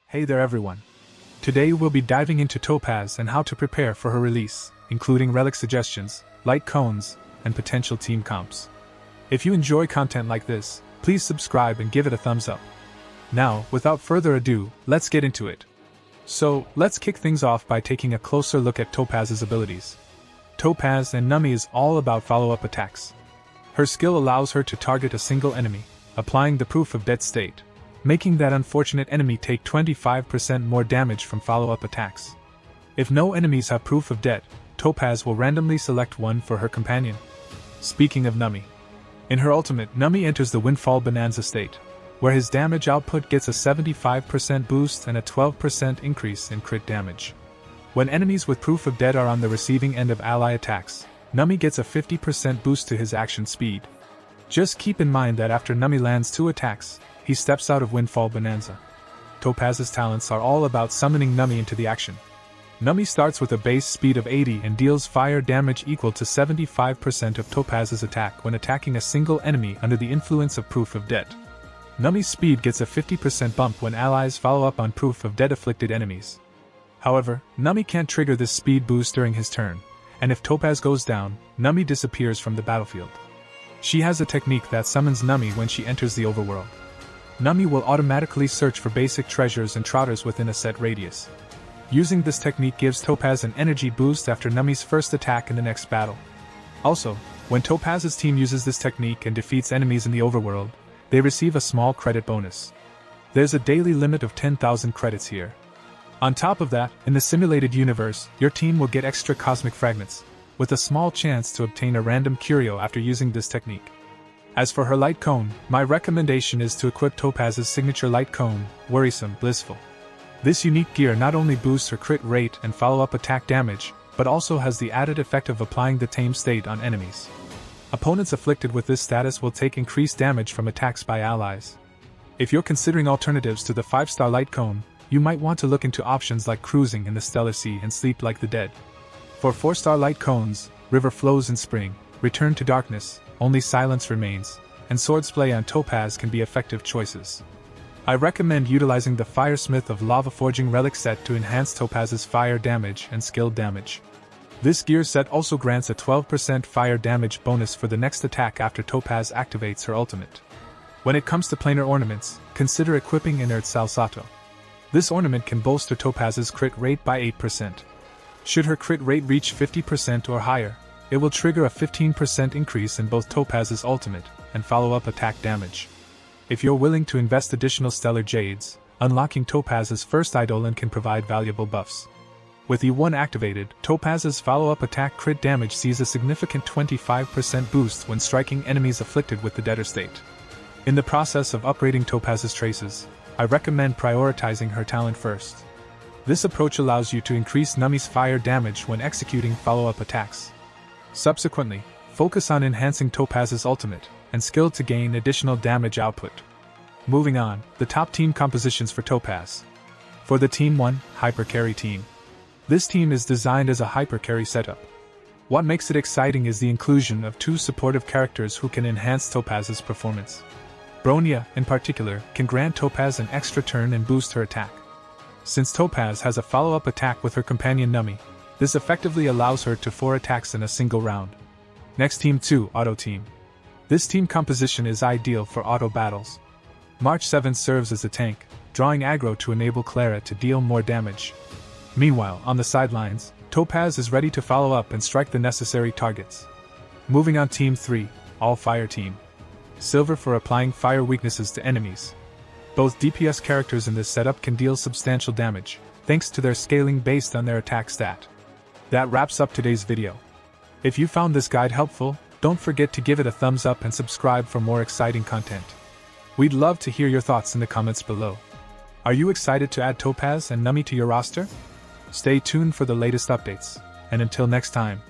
Hey there everyone. Today we'll be diving into Topaz and how to prepare for her release, including relic suggestions, light cones, and potential team comps. If you enjoy content like this, please subscribe and give it a thumbs up. Now, without further ado, let's get into it. So, let's kick things off by taking a closer look at Topaz's abilities. Topaz and Numby is all about follow-up attacks. Her skill allows her to target a single enemy, applying the proof of dead state, making that unfortunate enemy take 25% more damage from follow-up attacks. If no enemies have proof of dead, Topaz will randomly select one for her companion. Speaking of Numby, in her ultimate, Numby enters the Windfall Bonanza state, where his damage output gets a 75% boost and a 12% increase in crit damage. When enemies with proof of dead are on the receiving end of ally attacks, Numby gets a 50% boost to his action speed. Just keep in mind that after Numby lands 2 attacks, he steps out of Windfall Bonanza. Topaz's talents are all about summoning Numby into the action. Numby starts with a base speed of 80 and deals fire damage equal to 75% of Topaz's attack when attacking a single enemy under the influence of Proof of Dead. Numby's speed gets a 50% bump when allies follow up on Proof of Dead afflicted enemies. However, Numby can't trigger this speed boost during his turn, and if Topaz goes down, Numby disappears from the battlefield. She has a technique that summons Numby when she enters the overworld. Numby will automatically search for basic treasures and trotters within a set radius. Using this technique gives Topaz an energy boost after Numby's first attack in the next battle. Also, when Topaz's team uses this technique and defeats enemies in the overworld, they receive a small credit bonus. There's a daily limit of 10,000 credits here. On top of that, in the simulated universe, your team will get extra cosmic fragments, with a small chance to obtain a random curio after using this technique. As for her light cone, my recommendation is to equip Topaz's signature light cone, Worrisome Blissful. This unique gear not only boosts her crit rate and follow-up attack damage, but also has the added effect of applying the tame state on enemies. Opponents afflicted with this status will take increased damage from attacks by allies. If you're considering alternatives to the 5-star light cone, you might want to look into options like Cruising in the Stellar Sea and Sleep Like the Dead. For 4-star light cones, River Flows in Spring, Return to Darkness, Only Silence Remains, and Swordsplay on Topaz can be effective choices. I recommend utilizing the Firesmith of Lava Forging relic set to enhance Topaz's fire damage and skill damage. This gear set also grants a 12% fire damage bonus for the next attack after Topaz activates her ultimate. When it comes to planar ornaments, consider equipping Inert Salsato. This ornament can bolster Topaz's crit rate by 8%. Should her crit rate reach 50% or higher, it will trigger a 15% increase in both Topaz's ultimate and follow-up attack damage. If you're willing to invest additional stellar jades, unlocking Topaz's first eidolon can provide valuable buffs. With E1 activated, Topaz's follow-up attack crit damage sees a significant 25% boost when striking enemies afflicted with the Deader state. In the process of upgrading Topaz's traces, I recommend prioritizing her talent first. This approach allows you to increase Numby's fire damage when executing follow-up attacks. Subsequently, focus on enhancing Topaz's ultimate and skill to gain additional damage output. Moving on, the top team compositions for Topaz. For the Team 1, Hyper Carry Team. This team is designed as a hyper carry setup. What makes it exciting is the inclusion of 2 supportive characters who can enhance Topaz's performance. Bronya, in particular, can grant Topaz an extra turn and boost her attack. Since Topaz has a follow-up attack with her companion Numby, this effectively allows her to 4 attacks in a single round. Next, Team 2, Auto Team. This team composition is ideal for auto battles. March 7 serves as a tank, drawing aggro to enable Clara to deal more damage. Meanwhile, on the sidelines, Topaz is ready to follow up and strike the necessary targets. Moving on, Team 3, All Fire Team. Silver for applying fire weaknesses to enemies. Both DPS characters in this setup can deal substantial damage, thanks to their scaling based on their attack stat. That wraps up today's video. If you found this guide helpful, don't forget to give it a thumbs up and subscribe for more exciting content. We'd love to hear your thoughts in the comments below. Are you excited to add Topaz and Numby to your roster? Stay tuned for the latest updates, and until next time.